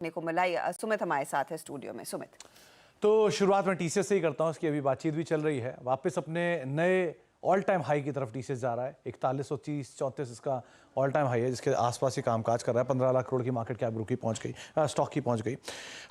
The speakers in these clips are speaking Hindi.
देखने को मिला। सुमित हमारे साथ है स्टूडियो में। सुमित, तो शुरुआत में टीसीएस से ही करता हूँ, इसकी अभी बातचीत भी चल रही है। वापस अपने नए ऑल टाइम हाई की तरफ टीसीएस जा रहा है। 4130-34 इसका ऑल टाइम हाई है, जिसके आसपास ही कामकाज कर रहा है। 15 लाख करोड़ की मार्केट कैप ग्रुप की पहुंच गई, स्टॉक की पहुंच गई।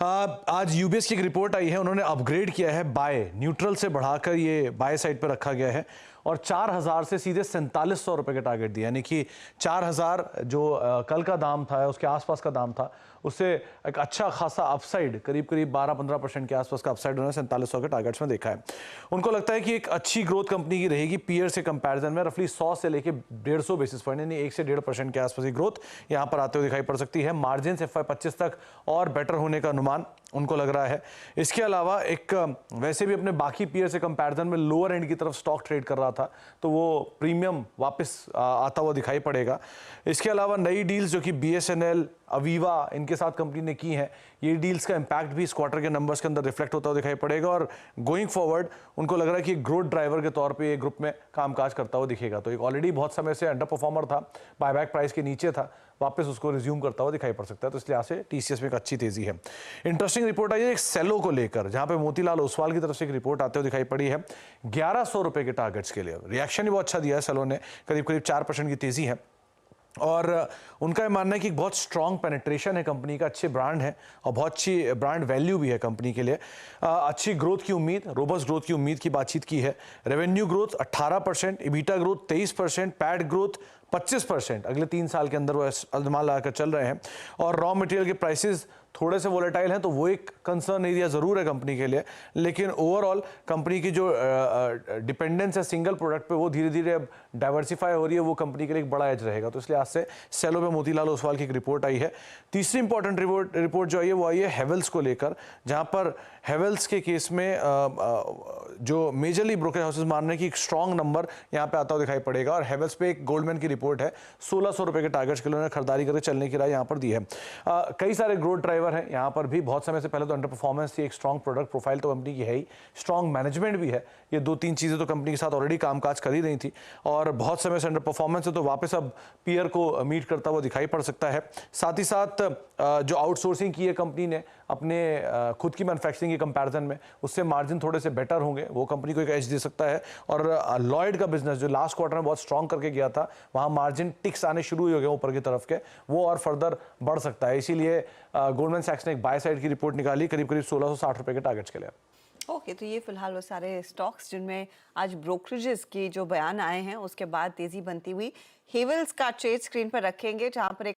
आज यूबीएस की एक रिपोर्ट आई है, उन्होंने अपग्रेड किया है, बाय न्यूट्रल से बढ़ाकर ये बाय साइड पर रखा गया है और 4000 से सीधे 4700 रुपए के टारगेट दिया, यानी कि 4000 जो कल का दाम था, उसके आसपास का दाम था, उससे एक अच्छा खासा अपसाइड, करीब करीब 12-15% के आसपास का अपसाइड उन्होंने 4700 के टारगेट्स में देखा है। उनको लगता है कि एक अच्छी ग्रोथ कंपनी की रहेगी पीयर से कंपैरिजन में। रफली 100 से लेके 150 बेसिस पॉइंट, यानी 1 से 1.5% के आसपास की ग्रोथ यहां पर आते हुए दिखाई पड़ सकती है। मार्जिन FY25 तक और बेटर होने का अनुमान उनको लग रहा है। इसके अलावा एक वैसे भी अपने बाकी पीयर से कंपैरिजन में लोअर एंड की तरफ स्टॉक ट्रेड कर रहा था, तो वो प्रीमियम वापस आता हुआ दिखाई पड़ेगा। इसके अलावा नई डील्स जो कि BSNL, अवीवा, इनके साथ कंपनी ने की हैं, ये डील्स का इंपैक्ट भी इस क्वार्टर के नंबर्स के अंदर रिफ्लेक्ट होता हुआ दिखाई पड़ेगा और गोइंग फॉरवर्ड उनको लग रहा है कि ग्रोथ ड्राइवर के तौर पे ये ग्रुप में कामकाज करता हुआ दिखेगा। तो एक ऑलरेडी बहुत समय से अंडर परफॉर्मर था, बायबैक प्राइस के नीचे था, वापस उसको रिज्यूम करता हुआ दिखाई पड़ सकता है। तो इसलिए से टीसीएस में एक अच्छी तेजी है। इंटरेस्टिंग रिपोर्ट आई है एक सेलो को लेकर, जहां पे मोतीलाल ओसवाल की तरफ से एक रिपोर्ट आते हुए दिखाई पड़ी है 1100 रुपए के टारगेट्स के लिए। रिएक्शन भी बहुत अच्छा दिया है सेलो ने, करीब करीब 4% की तेजी है और उनका ये मानना है कि एक बहुत स्ट्रॉन्ग पेनिट्रेशन है कंपनी का, अच्छे ब्रांड है और बहुत अच्छी ब्रांड वैल्यू भी है कंपनी के लिए। अच्छी ग्रोथ की उम्मीद, रोबस्ट ग्रोथ की उम्मीद की बातचीत की है। Revenue growth 18%, EBITDA growth 23%, PAT growth 25% अगले 3 साल के अंदर वो अनुमान लगाकर चल रहे हैं। और रॉ मटेरियल के प्राइसेस थोड़े से वोलेटाइल हैं, तो वो एक कंसर्न एरिया जरूर है कंपनी के लिए, लेकिन ओवरऑल कंपनी की जो डिपेंडेंस है सिंगल प्रोडक्ट पे, वो धीरे धीरे अब डाइवर्सिफाई हो रही है, वो कंपनी के लिए एक बड़ा एज रहेगा। तो इसलिए आज से सेलो पे मोतीलाल ओसवाल की एक रिपोर्ट आई है। तीसरी इंपॉर्टेंट रिपोर्ट जो आई है वो आई है हेवेल्स को लेकर, जहां पर हेवेल्स के केस में जो मेजरली ब्रोकर हाउसेस मान रहे हैं कि एक स्ट्रॉन्ग नंबर यहाँ पे आता हुआ दिखाई पड़ेगा और हेवेल्स पे एक गोल्डमैन की रिपोर्ट है, 1600 रुपए के टारगेट्स के लिए उन्होंने खरीदारी करके चलने की राय यहाँ पर दी है। कई सारे ग्रोथ ड्राइवर हैं यहाँ पर भी। बहुत समय से पहले तो अंडर परफॉर्मेंस थी, एक स्ट्रॉन्ग प्रोडक्ट प्रोफाइल तो कंपनी की है ही, स्ट्रॉन्ग मैनेजमेंट भी है। ये 2-3 चीजें तो कंपनी के साथ ऑलरेडी कामकाज कर ही रही थी और बहुत समय से अंडर परफॉर्मेंस है, तो वापस अब पीयर को मीट करता हुआ दिखाई पड़ सकता है। साथ ही साथ जो आउटसोर्सिंग की है कंपनी ने अपने खुद की मैन्युफैक्चरिंग के कंपैरिजन में, उससे मार्जिन थोड़े से बेटर होंगे, वो कंपनी को एक एज दे सकता है। और लॉयड का बिजनेस जो लास्ट क्वार्टर में बहुत स्ट्रॉन्ग करके गया था, वहां मार्जिन टिक्स आने शुरू हो गए ऊपर की तरफ के, वो और फर्दर बढ़ सकता है। इसीलिए गोल्डमैन सैक्स ने एक बाय साइड की रिपोर्ट निकाली करीब करीब 1660 रुपए के टारगेट्स के लिए। ओके, तो ये फिलहाल वो सारे स्टॉक्स जिनमें आज ब्रोकरेजेस के जो बयान आए हैं उसके बाद तेजी बनती हुई। हेवेल्स का ट्रेड स्क्रीन पर रखेंगे, जहां पर एक